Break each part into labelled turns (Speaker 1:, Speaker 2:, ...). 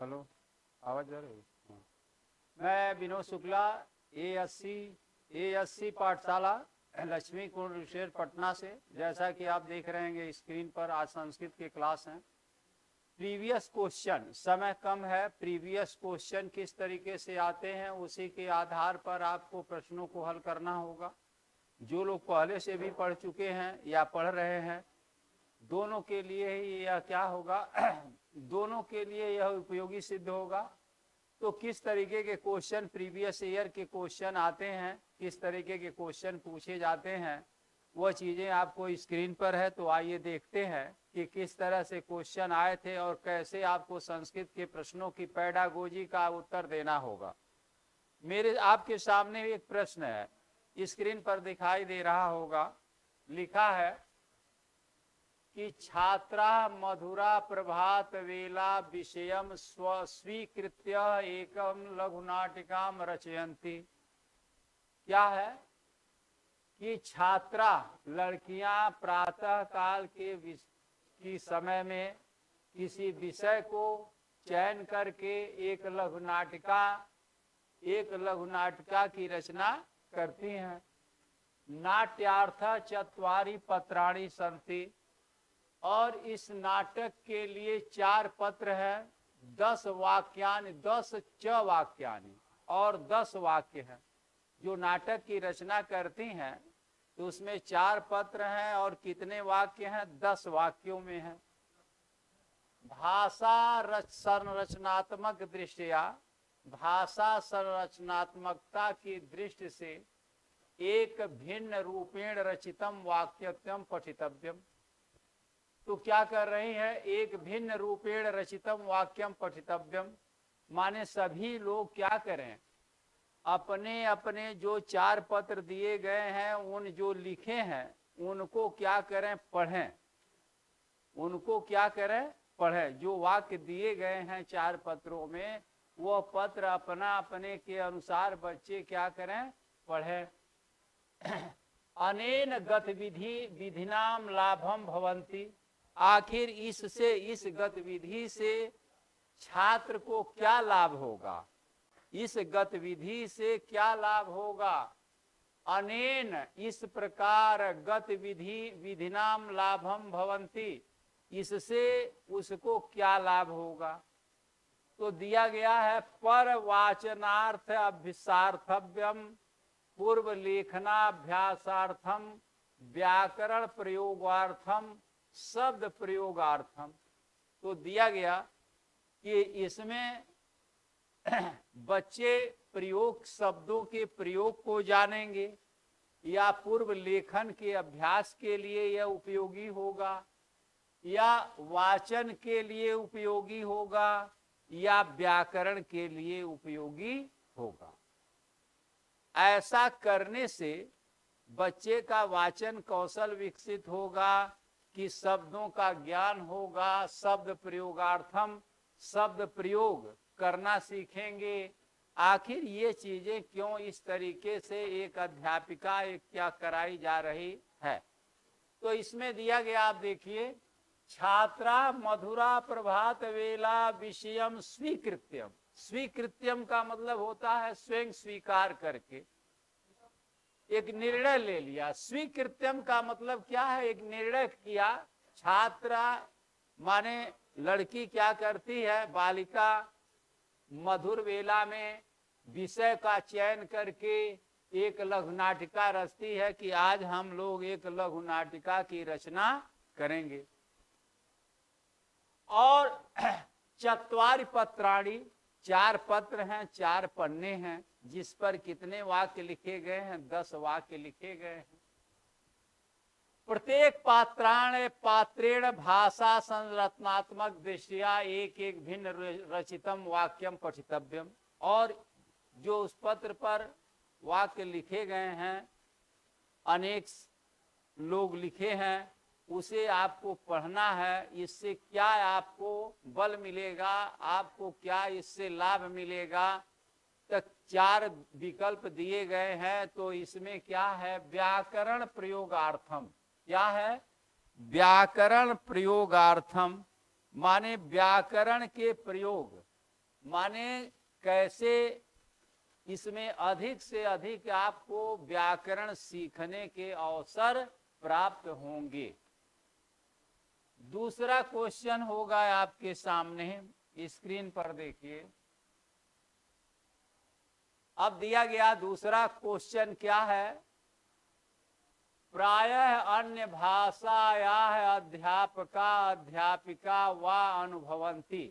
Speaker 1: Hello, आवाज आ रही है? हाँ। मैं विनोद शुक्ला, ASC पाठशाला लक्ष्मी कुंड विशेष पटना से। जैसा कि आप देख रहे हैं स्क्रीन पर, आज संस्कृत के क्लास हैं। प्रीवियस क्वेश्चन, समय कम है, प्रीवियस क्वेश्चन किस तरीके से आते हैं उसी के आधार पर आपको प्रश्नों को हल करना होगा। जो लोग पहले से भी पढ़ चुके हैं या पढ़ रहे हैं, दोनों के लिए ही यह क्या होगा दोनों के लिए यह उपयोगी सिद्ध होगा। तो किस तरीके के क्वेश्चन प्रीवियस ईयर के क्वेश्चन आते हैं, किस तरीके के क्वेश्चन पूछे जाते हैं, वह चीज़ें आपको स्क्रीन पर है। तो आइए देखते हैं कि किस तरह से क्वेश्चन आए थे और कैसे आपको संस्कृत के प्रश्नों की पैडागोजी का उत्तर देना होगा। मेरे आपके सामने एक प्रश्न है, स्क्रीन पर दिखाई दे रहा होगा। लिखा है कि छात्रा मधुरा प्रभात वेला विषयम स्वीकृत्य एकम लघुनाटिकाम रचयन्ति। क्या है कि छात्रा लड़कियां प्रातः काल के समय में किसी विषय को चयन करके एक लघुनाटिका की रचना करती हैं। नाट्यार्थ चत्वारि पत्राणि सन्ति, और इस नाटक के लिए 4 पत्र हैं। 10 वाक्यानि, 10 च वाक्यानि, और 10 वाक्य हैं। जो नाटक की रचना करती हैं तो उसमें 4 पत्र हैं और कितने वाक्य हैं? 10 वाक्यों में हैं। भाषा संरचनात्मक दृष्टिया, भाषा संरचनात्मकता की दृष्टि से एक भिन्न रूपेण रचितम वाक्यत्वम पठितव्यम। तो क्या कर रही है? एक भिन्न रूपेण रचितम वाक्यम पठितव्यम, माने सभी लोग क्या करें, अपने अपने जो 4 पत्र दिए गए हैं, उन जो लिखे हैं उनको क्या करें? पढ़ें। उनको क्या करें? पढ़ें। जो वाक्य दिए गए हैं 4 पत्रों में, वह पत्र अपना अपने के अनुसार बच्चे क्या करें? पढ़ें। अनेन गतिविधि विधिनाम लाभम भवन्ति। आखिर इससे, इस गतिविधि से छात्र को क्या लाभ होगा? इस गतिविधि से क्या लाभ होगा? अनेन, इस प्रकार, गतिविधि विधिनाम लाभम भवन्ति, इससे उसको क्या लाभ होगा? तो दिया गया है पर वाचनार्थ अभ्यासार्थव्यम, पूर्व लेखनाभ्यासार्थम, व्याकरण प्रयोगार्थम, शब्द प्रयोगार्थम। तो दिया गया कि इसमें बच्चे प्रयोग, शब्दों के प्रयोग को जानेंगे, या पूर्व लेखन के अभ्यास के लिए यह उपयोगी होगा, या वाचन के लिए उपयोगी होगा, या व्याकरण के लिए उपयोगी होगा। ऐसा करने से बच्चे का वाचन कौशल विकसित होगा कि शब्दों का ज्ञान होगा, शब्द प्रयोगार्थम, शब्द प्रयोग करना सीखेंगे। आखिर ये चीजें क्यों इस तरीके से एक अध्यापिका क्या कराई जा रही है? तो इसमें दिया गया, आप देखिए, छात्रा मधुरा प्रभात वेला विषयम स्वीकृत्यम। स्वीकृत्यम का मतलब होता है स्वयं स्वीकार करके, एक निर्णय ले लिया। स्वीकृत्यम का मतलब क्या है? एक निर्णय किया। छात्रा माने लड़की क्या करती है? बालिका मधुर वेला में विषय का चयन करके एक लघु नाटिका रचती है कि आज हम लोग एक लघु नाटिका की रचना करेंगे। और चत्वारि पत्राणि, 4 पत्र हैं, 4 पन्ने हैं, जिस पर कितने वाक्य लिखे गए हैं? 10 वाक्य लिखे गए हैं। प्रत्येक पात्रेण भाषा संरचनात्मक दृष्टिया एक एक भिन्न रचितम वाक्यम पठितव्यम। और जो उस पत्र पर वाक्य लिखे गए हैं, अनेक लोग लिखे हैं, उसे आपको पढ़ना है। इससे क्या आपको बल मिलेगा, आपको क्या इससे लाभ मिलेगा? तक 4 विकल्प दिए गए हैं। तो इसमें क्या है? व्याकरण प्रयोगार्थम। क्या है? व्याकरण प्रयोगार्थम, माने व्याकरण के प्रयोग, माने कैसे इसमें अधिक से अधिक आपको व्याकरण सीखने के अवसर प्राप्त होंगे। दूसरा क्वेश्चन होगा आपके सामने, स्क्रीन पर देखिए। अब दिया गया दूसरा क्वेश्चन क्या है, प्रायः अन्य भाषायाः अध्यापका अध्यापिका व अनुभवन्ति।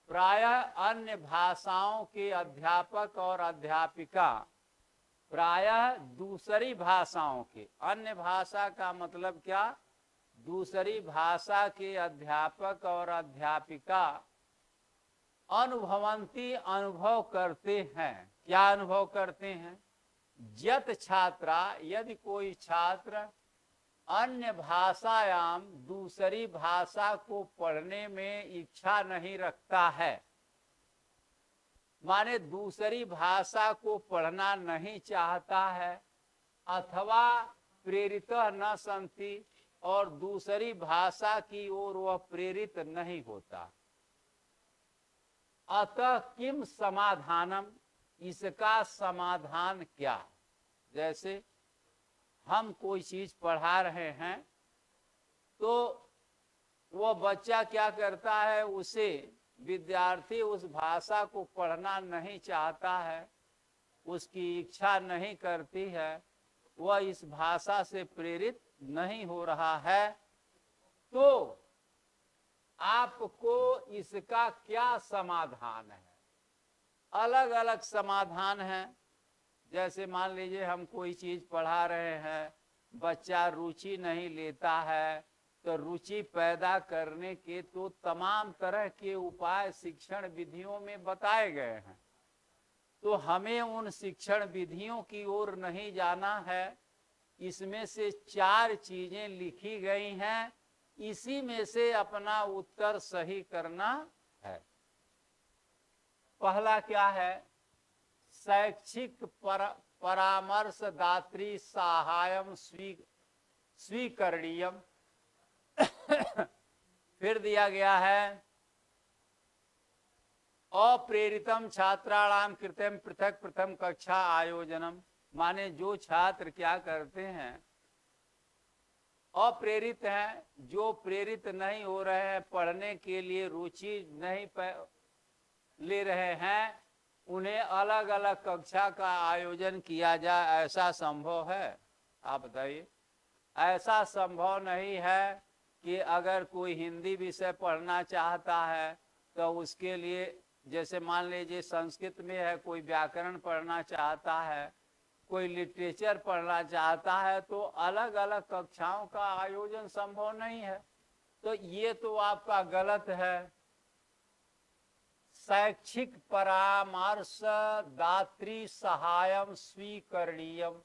Speaker 1: प्रायः अन्य भाषाओं के अध्यापक और अध्यापिका, प्रायः दूसरी भाषाओं के, अन्य भाषा का मतलब क्या, दूसरी भाषा के अध्यापक और अध्यापिका अनुभवंती अनुभव करते हैं। क्या अनुभव करते हैं, यत छात्रा, यदि कोई छात्र अन्य भाषायाम दूसरी भाषा को पढ़ने में इच्छा नहीं रखता है, माने दूसरी भाषा को पढ़ना नहीं चाहता है, अथवा प्रेरित न संति, और दूसरी भाषा की ओर वह प्रेरित नहीं होता, अतः किम समाधानम, इसका समाधान क्या। जैसे हम कोई चीज पढ़ा रहे हैं तो वह बच्चा क्या करता है, उसे विद्यार्थी उस भाषा को पढ़ना नहीं चाहता है, उसकी इच्छा नहीं करती है, वह इस भाषा से प्रेरित नहीं हो रहा है, तो आपको इसका क्या समाधान है। अलग अलग समाधान है। जैसे मान लीजिए हम कोई चीज पढ़ा रहे हैं, बच्चा रुचि नहीं लेता है, तो रुचि पैदा करने के तो तमाम तरह के उपाय शिक्षण विधियों में बताए गए हैं, तो हमें उन शिक्षण विधियों की ओर नहीं जाना है। इसमें से 4 चीजें लिखी गई हैं, इसी में से अपना उत्तर सही करना है। पहला क्या है, शैक्षिक परामर्शदात्री सहायम स्वीकरणीयम। फिर दिया गया है अप्रेरितम छात्राणाम कृतम पृथक प्रथम कक्षा आयोजनम, माने जो छात्र क्या करते हैं, अप्रेरित हैं, जो प्रेरित नहीं हो रहे हैं, पढ़ने के लिए रुचि नहीं ले रहे हैं, उन्हें अलग अलग कक्षा का आयोजन किया जाए, ऐसा संभव है? आप बताइए। ऐसा संभव नहीं है कि अगर कोई हिंदी विषय पढ़ना चाहता है तो उसके लिए, जैसे मान लीजिए संस्कृत में है, कोई व्याकरण पढ़ना चाहता है, कोई लिटरेचर पढ़ना चाहता है, तो अलग अलग कक्षाओं का आयोजन संभव नहीं है। तो ये तो आपका गलत है। शैक्षिक परामर्श दात्री सहायम स्वीकरणीयम,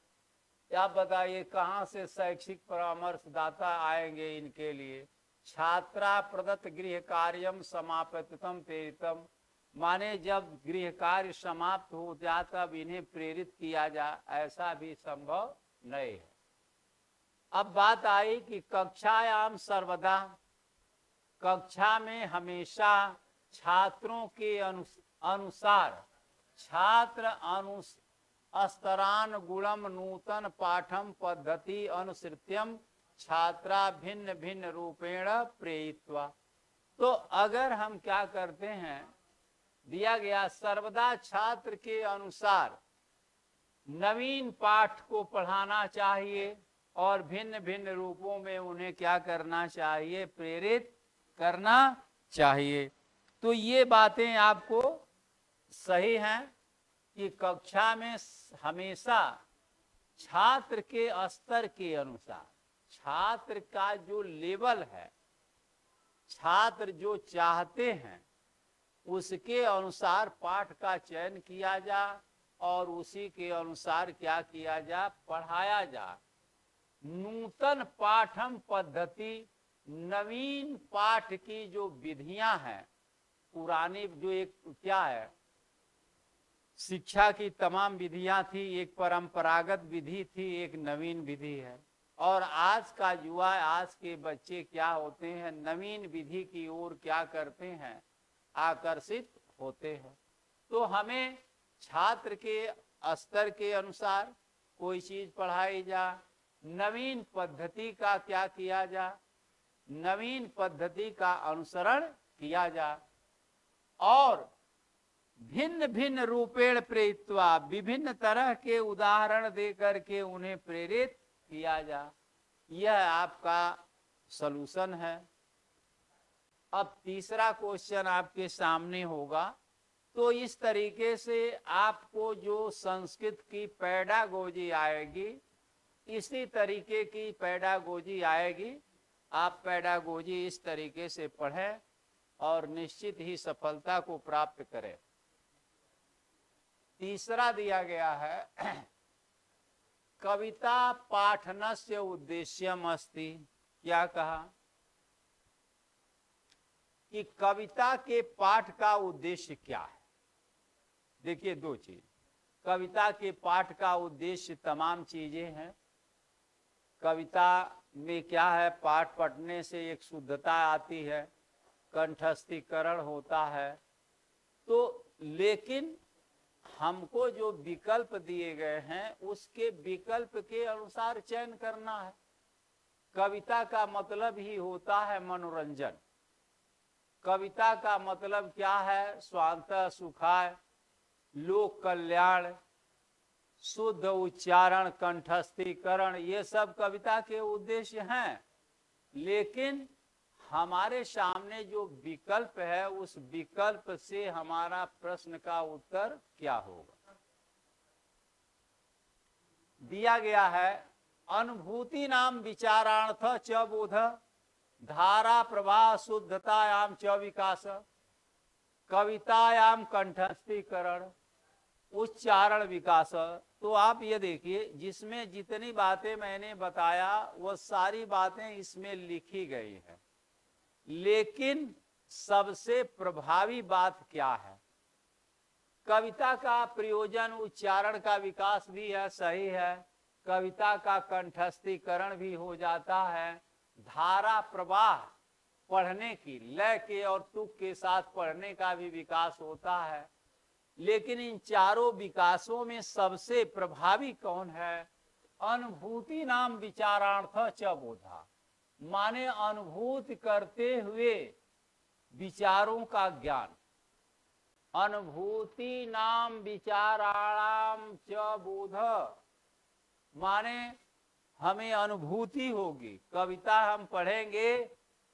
Speaker 1: आप बताइए कहाँ से शैक्षिक परामर्शदाता आएंगे इनके लिए। छात्रा प्रदत्त गृह कार्यम समापितम प्रेरितम, माने जब गृह कार्य समाप्त हो जाता तब इन्हें प्रेरित किया जाए, ऐसा भी संभव नहीं है। अब बात आई कि कक्षायाम सर्वदा, कक्षा में हमेशा छात्रों के अनुसार छात्र स्तरान गुणम नूतन पाठम पद्धति अनुसृत्यम छात्रा भिन्न भिन्न रूपेण प्रेयित्वा। तो अगर हम क्या करते हैं, दिया गया सर्वदा छात्र के अनुसार नवीन पाठ को पढ़ाना चाहिए और भिन्न भिन्न रूपों में उन्हें क्या करना चाहिए, प्रेरित करना चाहिए। तो ये बातें आपको सही हैं कि कक्षा में हमेशा छात्र के स्तर के अनुसार, छात्र का जो लेवल है, छात्र जो चाहते हैं उसके अनुसार पाठ का चयन किया जा और उसी के अनुसार क्या किया जा, पढ़ाया जा। नूतन पाठम पद्धति, नवीन पाठ की जो विधियां हैं, पुरानी जो एक क्या है, शिक्षा की तमाम विधियां थी, एक परंपरागत विधि थी, एक नवीन विधि है। और आज का युवा, आज के बच्चे क्या होते हैं, नवीन विधि की ओर क्या करते हैं, आकर्षित होते हैं। तो हमें छात्र के स्तर के अनुसार कोई चीज पढ़ाई जा, नवीन पद्धति का क्या किया जा, नवीन पद्धति का अनुसरण किया जा, और भिन्न भिन्न रूपेण प्रेरित्वा, विभिन्न तरह के उदाहरण देकर के उन्हें प्रेरित किया जा। यह आपका सॉल्यूशन है। अब तीसरा क्वेश्चन आपके सामने होगा। तो इस तरीके से आपको जो संस्कृत की पेडागोजी आएगी, इसी तरीके की पेडागोजी आएगी। आप पेडागोजी इस तरीके से पढ़ें और निश्चित ही सफलता को प्राप्त करें। तीसरा दिया गया है कविता पाठनस्य उद्देश्यम अस्ति। क्या कहा कि कविता के पाठ का उद्देश्य क्या है। देखिए दो चीज, कविता के पाठ का उद्देश्य तमाम चीजें हैं। कविता में क्या है, पाठ पढ़ने से एक शुद्धता आती है, कंठस्थीकरण होता है। तो लेकिन हमको जो विकल्प दिए गए हैं उसके विकल्प के अनुसार चयन करना है। कविता का मतलब ही होता है मनोरंजन। कविता का मतलब क्या है, स्वांतः सुखाय, लोक कल्याण, शुद्ध उच्चारण, कंठस्थीकरण, ये सब कविता के उद्देश्य हैं। लेकिन हमारे सामने जो विकल्प है उस विकल्प से हमारा प्रश्न का उत्तर क्या होगा। दिया गया है अनुभूति नाम विचारार्थ च बोध, धारा प्रवाह शुद्धतायाम च विकास, कवितायाम कंठस्थीकरण, उच्चारण विकास। तो आप ये देखिए, जिसमें जितनी बातें मैंने बताया वो सारी बातें इसमें लिखी गई है। लेकिन सबसे प्रभावी बात क्या है, कविता का प्रयोजन उच्चारण का विकास भी है, सही है। कविता का कंठस्थीकरण भी हो जाता है। धारा प्रवाह, पढ़ने की लय के और तुक के साथ पढ़ने का भी विकास होता है। लेकिन इन चारों विकासों में सबसे प्रभावी कौन है, अनुभूति नाम विचारार्थ च बोधा, माने अनुभूति करते हुए विचारों का ज्ञान। अनुभूति नाम विचाराणाम च बोध, माने हमें अनुभूति होगी। कविता हम पढ़ेंगे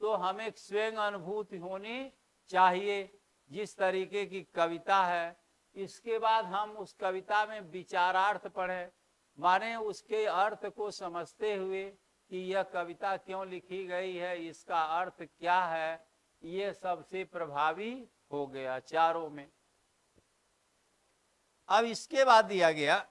Speaker 1: तो हमें स्वयं अनुभूति होनी चाहिए जिस तरीके की कविता है। इसके बाद हम उस कविता में विचारार्थ पढ़ें, माने उसके अर्थ को समझते हुए कि यह कविता क्यों लिखी गई है, इसका अर्थ क्या है। ये सबसे प्रभावी हो गया चारों में। अब इसके बाद दिया गया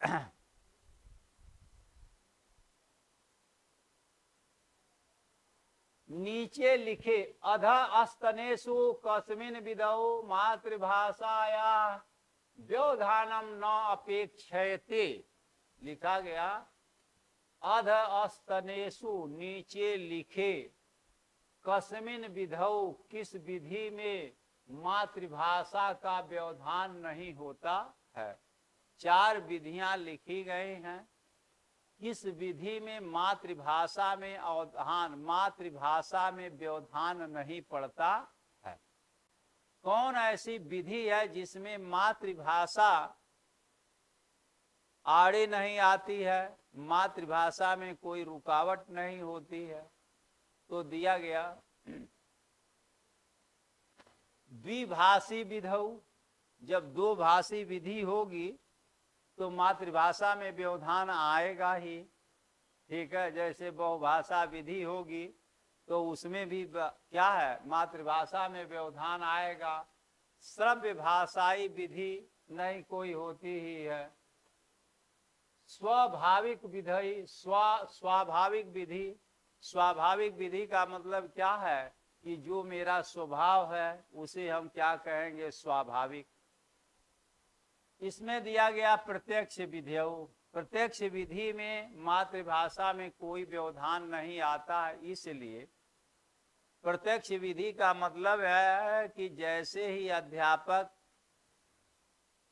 Speaker 1: नीचे लिखे अध अस्तनेषु कस्मिन् विधौ मातृभाषाया व्यवधानम न अपेक्षयते। लिखा गया अध अस्तनेषु, नीचे लिखे, कस्मिन् विधौ, किस विधि में, मातृभाषा का व्यवधान नहीं होता है। चार विधियां लिखी गई हैं। किस विधि में मातृभाषा में अवधान, मातृभाषा में व्यवधान नहीं पड़ता है। कौन ऐसी विधि है जिसमें मातृभाषा आड़े नहीं आती है, मातृभाषा में कोई रुकावट नहीं होती है। तो दिया गया द्विभाषी विधौ, जब दो भाषी विधि होगी तो मातृभाषा में व्यवधान आएगा ही। ठीक है, जैसे बहुभाषा विधि होगी तो उसमें भी क्या है, मातृभाषा में व्यवधान आएगा। श्रव्य भाषाई विधि नहीं कोई होती ही है। स्वाभाविक विधि, स्वाभाविक विधि, स्वाभाविक विधि का मतलब क्या है कि जो मेरा स्वभाव है उसे हम क्या कहेंगे, स्वाभाविक। इसमें दिया गया प्रत्यक्ष विधेय, प्रत्यक्ष विधि में मातृभाषा में कोई व्यवधान नहीं आता है, इसलिए प्रत्यक्ष विधि का मतलब है कि जैसे ही अध्यापक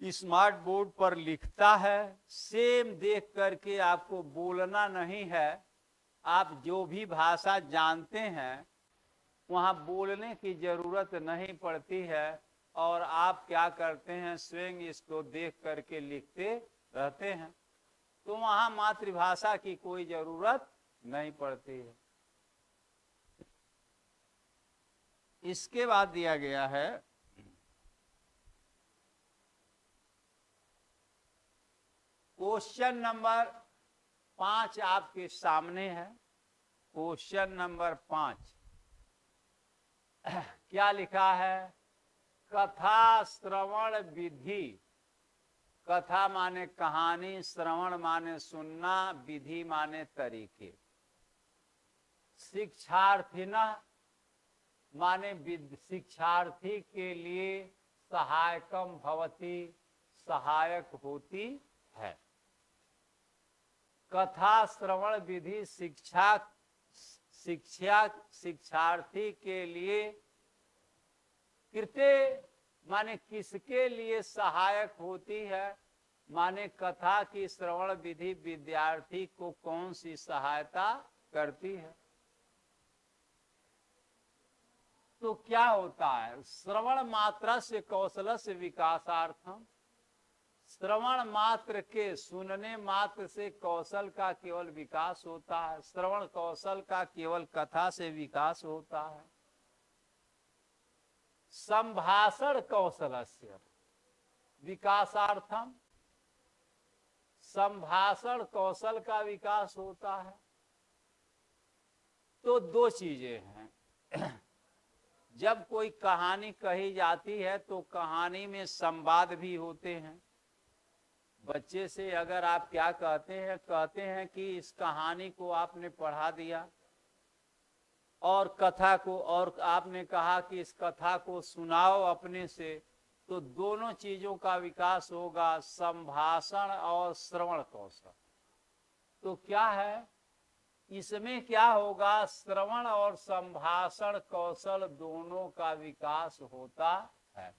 Speaker 1: स्मार्ट बोर्ड पर लिखता है, सेम देख करके आपको बोलना नहीं है। आप जो भी भाषा जानते हैं वहां बोलने की जरूरत नहीं पड़ती है, और आप क्या करते हैं, स्वयं इसको देख करके लिखते रहते हैं। तो वहां मातृभाषा की कोई जरूरत नहीं पड़ती है। इसके बाद दिया गया है क्वेश्चन नंबर 5 आपके सामने है। क्वेश्चन नंबर 5 क्या लिखा है? कथा श्रवण विधि। कथा माने कहानी, श्रवण माने सुनना, विधि माने तरीके। शिक्षार्थिना माने शिक्षार्थी के लिए सहायकम भवति, सहायक होती है। कथा श्रवण विधि शिक्षार्थी के लिए, कृते माने किसके लिए सहायक होती है, माने कथा की श्रवण विधि विद्यार्थी को कौन सी सहायता करती है। तो क्या होता है? श्रवण मात्र से कौशल से विकासार्थम। श्रवण मात्र के, सुनने मात्र से कौशल का केवल विकास होता है। श्रवण कौशल का केवल कथा से विकास होता है। संभाषण कौशलस्य विकासार्थम, संभाषण कौशल का विकास होता है। तो दो चीजें हैं। जब कोई कहानी कही जाती है तो कहानी में संवाद भी होते हैं। बच्चे से अगर आप क्या कहते हैं कि इस कहानी को आपने पढ़ा दिया, और कथा को, और आपने कहा कि इस कथा को सुनाओ अपने से, तो दोनों चीजों का विकास होगा, संभाषण और श्रवण कौशल। तो क्या है इसमें, क्या होगा? श्रवण और संभाषण कौशल दोनों का विकास होता है।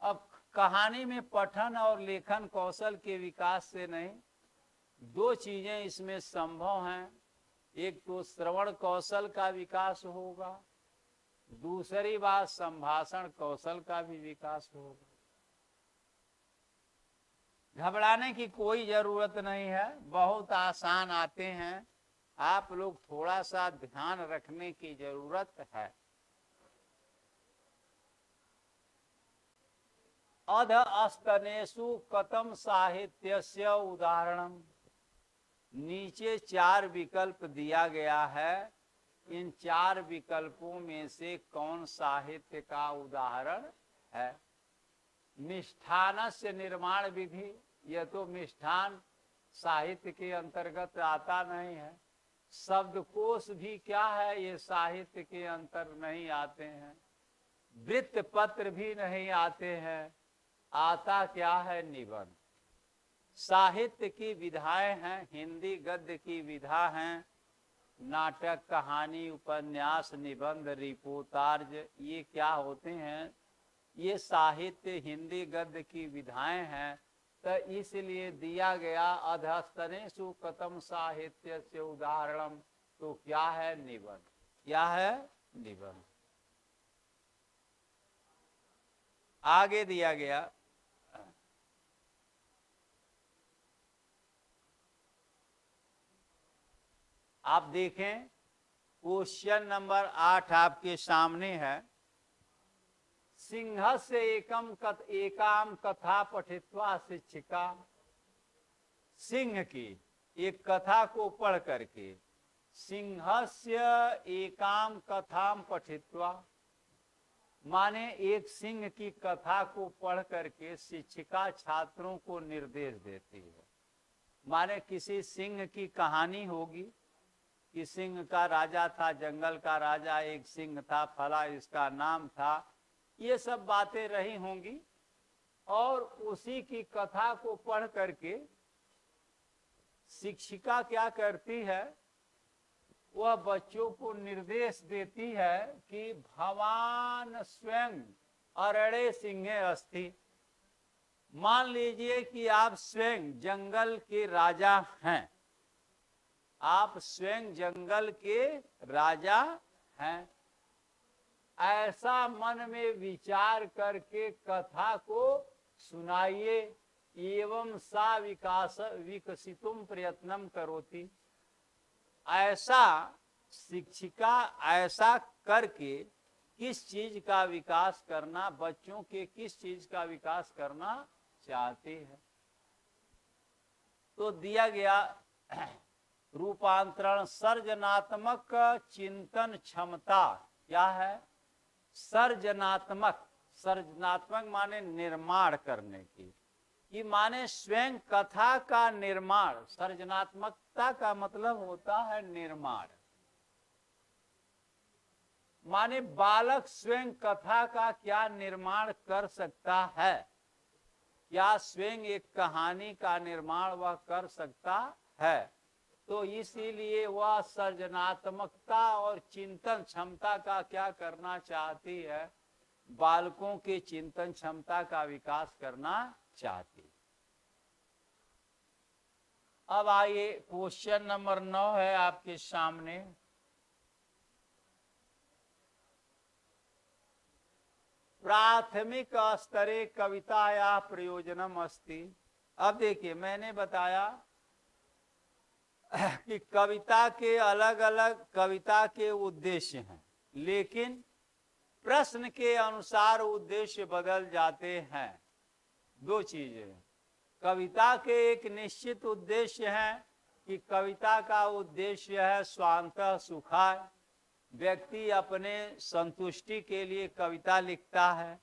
Speaker 1: अब कहानी में पठन और लेखन कौशल के विकास से नहीं, दो चीजें इसमें संभव हैं। एक तो श्रवण कौशल का विकास होगा, दूसरी बात संभाषण कौशल का भी विकास होगा। घबराने की कोई जरूरत नहीं है, बहुत आसान आते हैं। आप लोग थोड़ा सा ध्यान रखने की जरूरत है। अध अस्तनेषु कथम साहित्यस्य उदाहरणम। नीचे 4 विकल्प दिया गया है। इन 4 विकल्पों में से कौन साहित्य का उदाहरण है? मिष्ठानस्य निर्माण विधि, यह तो मिष्ठान साहित्य के अंतर्गत आता नहीं है। शब्दकोश भी क्या है, ये साहित्य के अंतर नहीं आते हैं। वृत्त पत्र भी नहीं आते हैं। आता क्या है? निबंध। साहित्य की विधाएं हैं, हिंदी गद्य की विधा हैं, नाटक, कहानी, उपन्यास, निबंध, रिपोर्टाज, ये क्या होते हैं? ये साहित्य हिंदी गद्य की विधाएं हैं। तो इसलिए दिया गया अधस्तनेषु कथम साहित्य से उदाहरणम, तो क्या है? निबंध। क्या है? निबंध। आगे दिया गया आप देखें, क्वेश्चन नंबर 8 आपके सामने है। सिंहस्य एकाम कथा पठित्वा शिक्षिका। सिंह की एक कथा को पढ़ करके, सिंहस्य एकाम कथाम पठित्वा माने एक सिंह की कथा को पढ़ करके शिक्षिका छात्रों को निर्देश देती है। माने किसी सिंह की कहानी होगी कि सिंह का राजा था, जंगल का राजा एक सिंह था, फला इसका नाम था, ये सब बातें रही होंगी। और उसी की कथा को पढ़ करके शिक्षिका क्या करती है, वह बच्चों को निर्देश देती है कि भवान स्वयं अरणे सिंहे अस्ति। मान लीजिए कि आप स्वयं जंगल के राजा हैं, आप स्वयं जंगल के राजा हैं। ऐसा मन में विचार करके कथा को सुनाइए। एवं सा विकसितुम प्रयत्नम करोति। ऐसा शिक्षिका ऐसा करके किस चीज का विकास करना, बच्चों के किस चीज का विकास करना चाहती है। तो दिया गया रूपांतरण सर्जनात्मक चिंतन क्षमता क्या है। सर्जनात्मक, सर्जनात्मक माने निर्माण करने की, कि माने स्वयं कथा का निर्माण। सर्जनात्मकता का मतलब होता है निर्माण, माने बालक स्वयं कथा का क्या निर्माण कर सकता है, क्या स्वयं एक कहानी का निर्माण वह कर सकता है। तो इसीलिए वह सर्जनात्मकता और चिंतन क्षमता का क्या करना चाहती है, बालकों के चिंतन क्षमता का विकास करना चाहती। अब आइए क्वेश्चन नंबर 9 है आपके सामने। प्राथमिक स्तरे कविताया प्रयोजनम अस्ति। अब देखिए मैंने बताया कि कविता के अलग अलग कविता के उद्देश्य हैं, लेकिन प्रश्न के अनुसार उद्देश्य बदल जाते हैं। दो चीजें, कविता के एक निश्चित उद्देश्य है कि कविता का उद्देश्य है स्वांतः सुखाय। व्यक्ति अपने संतुष्टि के लिए कविता लिखता है,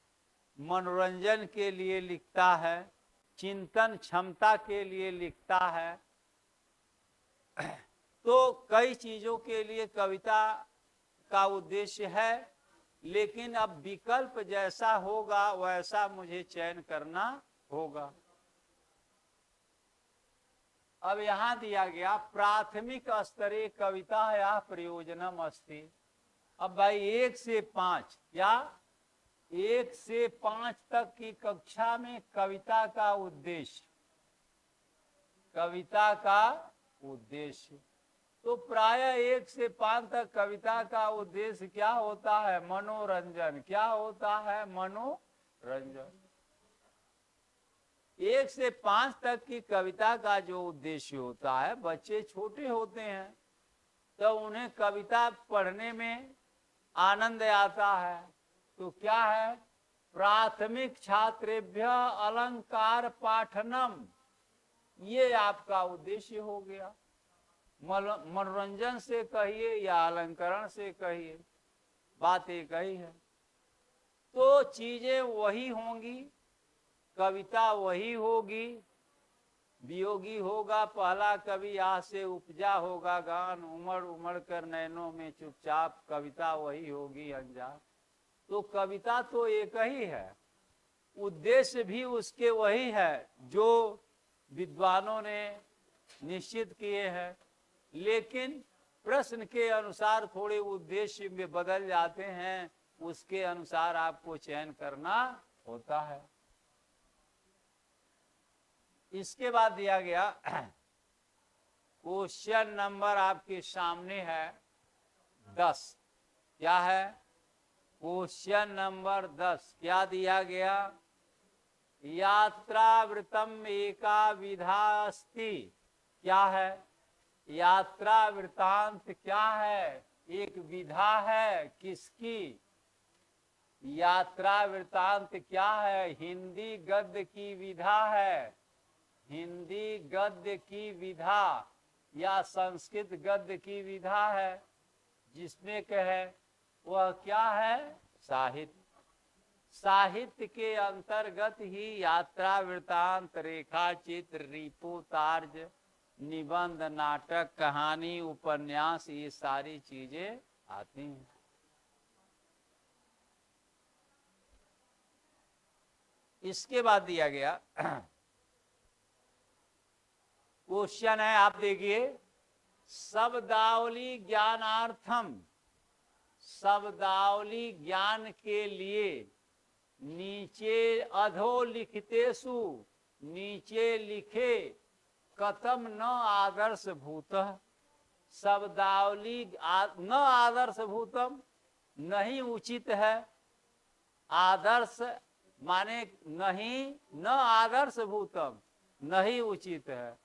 Speaker 1: मनोरंजन के लिए लिखता है, चिंतन क्षमता के लिए लिखता है। तो कई चीजों के लिए कविता का उद्देश्य है, लेकिन अब विकल्प जैसा होगा वैसा मुझे चयन करना होगा। अब यहां दिया गया प्राथमिक स्तरे कविता या प्रयोजनम अस्ति। अब भाई 1 से 5 या 1 से 5 तक की कक्षा में कविता का उद्देश्य, कविता का उद्देश्य तो प्राय 1 से 5 तक कविता का उद्देश्य क्या होता है, मनोरंजन। क्या होता है, मनोरंजन। 1 से 5 तक की कविता का जो उद्देश्य होता है, बच्चे छोटे होते हैं तो उन्हें कविता पढ़ने में आनंद आता है। तो क्या है, प्राथमिक छात्रेभ्य अलंकार पाठनम, ये आपका उद्देश्य हो गया। मनोरंजन से कहिए या अलंकरण से कहिए, बात एक ही है। तो चीजें वही होंगी, कविता वही होगी। वियोगी होगा पहला कवि आ से उपजा होगा गान, उमड़ उमड़ कर नैनों में चुपचाप, कविता वही होगी अनजान। तो कविता तो एक ही है, उद्देश्य भी उसके वही है जो विद्वानों ने निश्चित किए हैं, लेकिन प्रश्न के अनुसार थोड़े उद्देश्य में बदल जाते हैं, उसके अनुसार आपको चयन करना होता है। इसके बाद दिया गया क्वेश्चन नंबर आपके सामने है 10। क्या है, क्वेश्चन नंबर 10 क्या दिया गया, यात्रावृतम एका विधा अस्ति। क्या है, यात्रा वृतांत क्या है, एक विधा है। किसकी, यात्रा वृतांत क्या है, हिंदी गद्य की विधा है। हिंदी गद्य की विधा या संस्कृत गद्य की विधा है, जिसमें कहे वह क्या है, साहित्य। साहित्य के अंतर्गत ही यात्रा वृतांत, रेखा चित्र, रिपोर्टाज, निबंध, नाटक, कहानी, उपन्यास, ये सारी चीजें आती हैं। इसके बाद दिया गया क्वेश्चन है, आप देखिए, शब्दावली ज्ञानार्थम, शब्दावली ज्ञान के लिए नीचे अधो लिखितेषु, नीचे लिखे कथम न आदर्श भूत, शब्दावली न आदर्श भूतम, नहीं उचित है। आदर्श माने नहीं, न आदर्श भूतम, नहीं उचित है।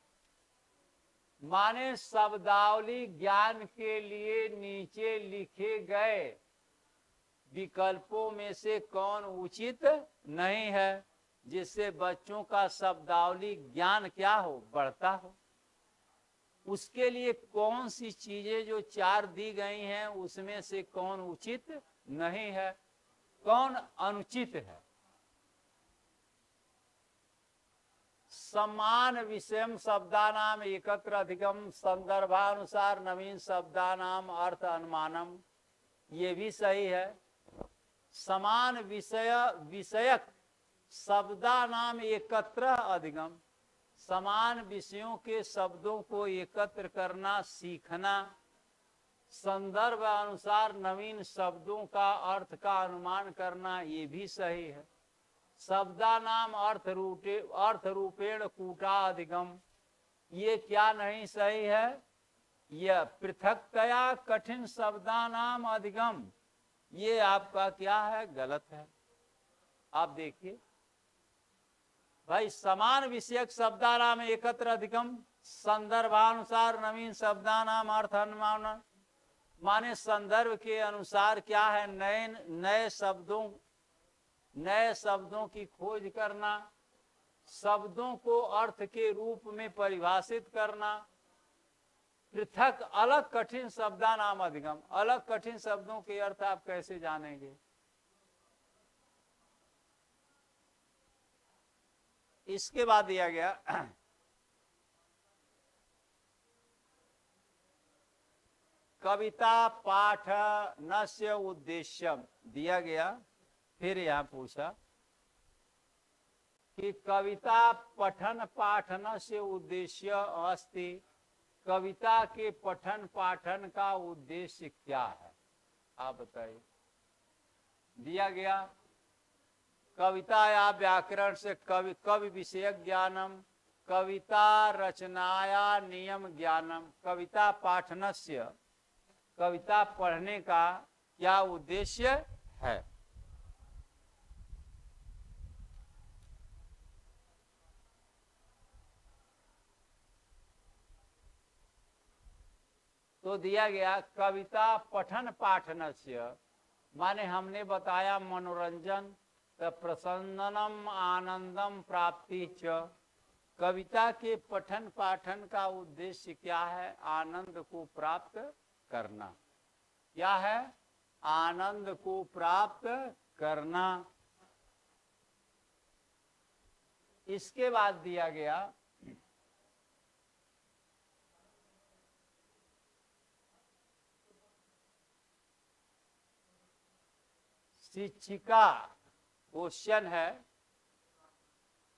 Speaker 1: माने शब्दावली ज्ञान के लिए नीचे लिखे गए विकल्पों में से कौन उचित नहीं है, जिससे बच्चों का शब्दावली ज्ञान क्या हो, बढ़ता हो। उसके लिए कौन सी चीजें जो 4 दी गई हैं उसमें से कौन उचित नहीं है, कौन अनुचित है। समान विषयम शब्दानाम एकत्र अधिगम, संदर्भानुसार नवीन शब्दानाम अर्थ अनुमानम, ये भी सही है। समान विषयक शब्दानाम एकत्र अधिगम, समान विषयों के शब्दों को एकत्र करना सीखना, संदर्भ अनुसार नवीन शब्दों का अर्थ का अनुमान करना, ये भी सही है। शब्दानाम अर्थ रूपेण कूटाधिगम, ये क्या नहीं सही है, यह पृथकतया कठिन शब्दानाम अधिगम, ये आपका क्या है, गलत है। आप देखिए भाई, समान विषयक शब्दानाम एकत्र अधिगम, संदर्भानुसार नवीन शब्दानाम अर्थ अनुमान, माने संदर्भ के अनुसार क्या है, नए शब्दों की खोज करना, शब्दों को अर्थ के रूप में परिभाषित करना, पृथक अलग कठिन शब्दानाम अधिगम, अलग कठिन शब्दों के अर्थ आप कैसे जानेंगे। इसके बाद दिया गया कविता पाठनस्य उद्देश्यम, दिया गया। फिर यहाँ पूछा कि कविता पठन पाठनस्य उद्देश्य अस्ति, कविता के पठन पाठन का उद्देश्य क्या है, आप बताइए। दिया गया कविता या व्याकरण से कवि विषयक ज्ञानम, कविता रचनाया नियम ज्ञानम, कविता पाठनस्य, कविता पढ़ने का क्या उद्देश्य है। तो दिया गया कविता पठन पाठनस्य, माने हमने बताया मनोरंजन, प्रसन्नम आनंदम प्राप्ति च, कविता के पठन पाठन का उद्देश्य क्या है, आनंद को प्राप्त करना। क्या है, आनंद को प्राप्त करना। इसके बाद दिया गया शिक्षिका, क्वेश्चन है,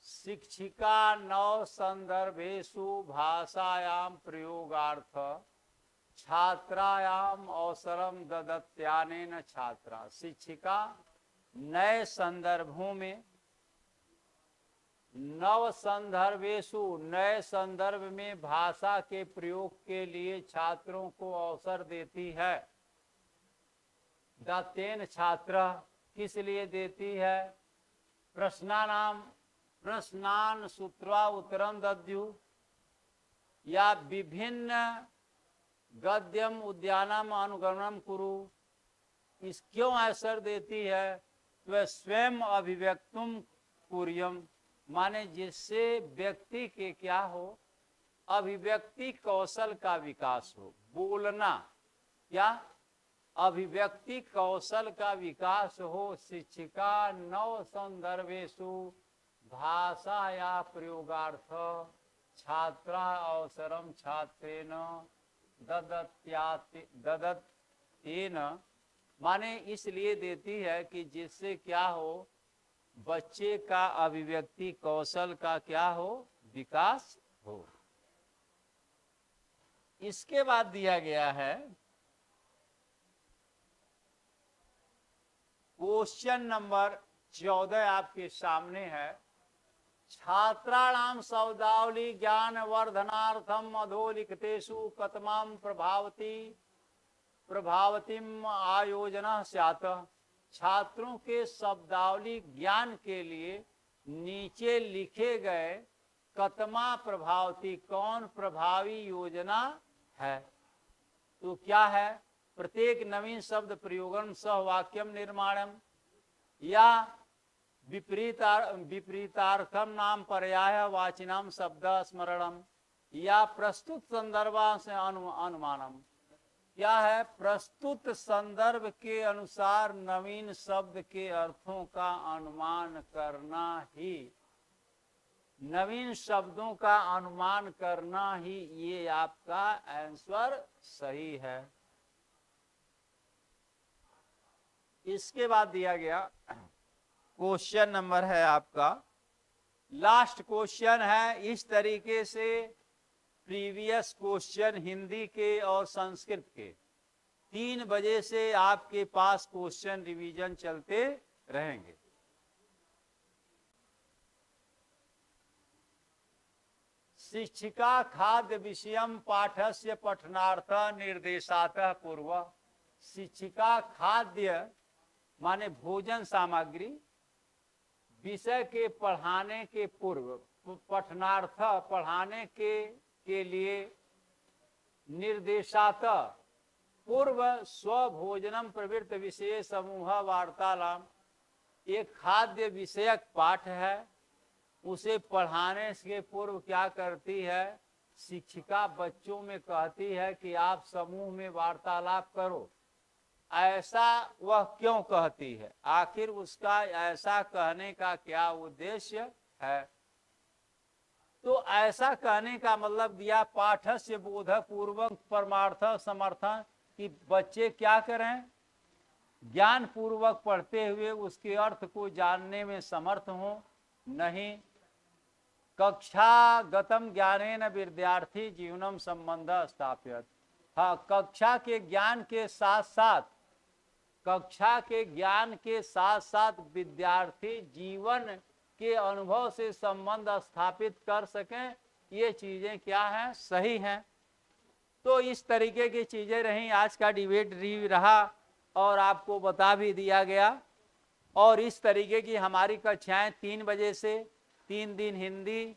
Speaker 1: शिक्षिका नव संदर्भेषु भाषायाम प्रयोगार्थ छात्रायाम अवसरम ददत्यानेन छात्रा, शिक्षिका नए संदर्भों में, नव संदर्भेषु नए संदर्भ में भाषा के प्रयोग के लिए छात्रों को अवसर देती है। दत्तेन छात्र, किस लिए देती है, प्रश्नान सूत्रा उत्तरम दद्यु, या विभिन्न गद्यम उद्यानम अनुगमनम कुरु, इस क्यों अवसर देती है, वह स्वयं अभिव्यक्तुम कुर्यम, माने जिससे व्यक्ति के क्या हो, अभिव्यक्ति कौशल का विकास हो, बोलना, क्या अभिव्यक्ति कौशल का विकास हो। शिक्षिका नव संदर्भेषु भाषा या प्रयोगार्थ छात्रा अवसरम छात्रेण ददत्येन, माने इसलिए देती है कि जिससे क्या हो, बच्चे का अभिव्यक्ति कौशल का क्या हो, विकास हो। इसके बाद दिया गया है क्वेश्चन नंबर 14 आपके सामने है। छात्राणाम शब्दावली ज्ञान वर्धनार्थम अधोलिखितेषु कतमाम प्रभावतीम आयोजना स्यात्। छात्रों के शब्दावली ज्ञान के लिए नीचे लिखे गए कतमा प्रभावती कौन प्रभावी योजना है। तो क्या है? प्रत्येक नवीन शब्द प्रयोगम सह वाक्यम निर्माणम, या विपरीतार्थम नाम पर्याय वाचिनाम शब्द स्मरणम, या प्रस्तुत संदर्भ से अनुमानम। क्या है? प्रस्तुत संदर्भ के अनुसार नवीन शब्द के अर्थों का अनुमान करना ही, नवीन शब्दों का अनुमान करना ही ये आपका आंसर सही है। इसके बाद दिया गया क्वेश्चन नंबर है आपका लास्ट क्वेश्चन है। इस तरीके से प्रीवियस क्वेश्चन हिंदी के और संस्कृत के 3 बजे से आपके पास क्वेश्चन रिवीजन चलते रहेंगे। शिक्षिका खाद्य विषयम पाठस्य पठनार्थ निर्देशातः पूर्व। शिक्षिका खाद्य माने भोजन सामग्री विषय के पढ़ाने के पूर्व, पठनार्थ पढ़ाने के लिए, निर्देशात पूर्व स्वभोजनम प्रवृत्त विषय समूह वार्तालाप। एक खाद्य विषयक पाठ है, उसे पढ़ाने के पूर्व क्या करती है? शिक्षिका बच्चों में कहती है कि आप समूह में वार्तालाप करो। ऐसा वह क्यों कहती है? आखिर उसका ऐसा कहने का क्या उद्देश्य है? तो ऐसा कहने का मतलब दिया पाठस्य बोध पूर्वक परमार्थ समर्थन, कि बच्चे क्या करें? ज्ञान पूर्वक पढ़ते हुए उसके अर्थ को जानने में समर्थ हो। नहीं, कक्षा गतम ज्ञानेन विद्यार्थी जीवनम संबंध स्थापित। हाँ, कक्षा के ज्ञान के साथ साथ, कक्षा के ज्ञान के साथ साथ विद्यार्थी जीवन के अनुभव से संबंध स्थापित कर सकें, ये चीजें क्या हैं? सही हैं। तो इस तरीके की चीजें रहीं। आज का डिबेट रहा और आपको बता भी दिया गया। और इस तरीके की हमारी कक्षाएं 3 बजे से 3 दिन हिंदी,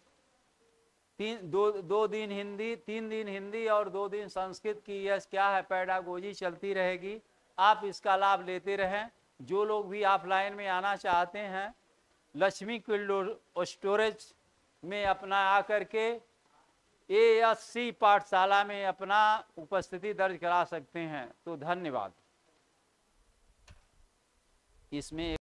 Speaker 1: 2 दिन हिंदी, 3 दिन हिंदी और 2 दिन संस्कृत की यह क्या है पेडागोजी चलती रहेगी। आप इसका लाभ लेते रहें। जो लोग भी ऑफलाइन में आना चाहते हैं, लक्ष्मी कोल्ड स्टोरेज में अपना आकर के ASC पाठशाला में अपना उपस्थिति दर्ज करा सकते हैं। तो धन्यवाद। इसमें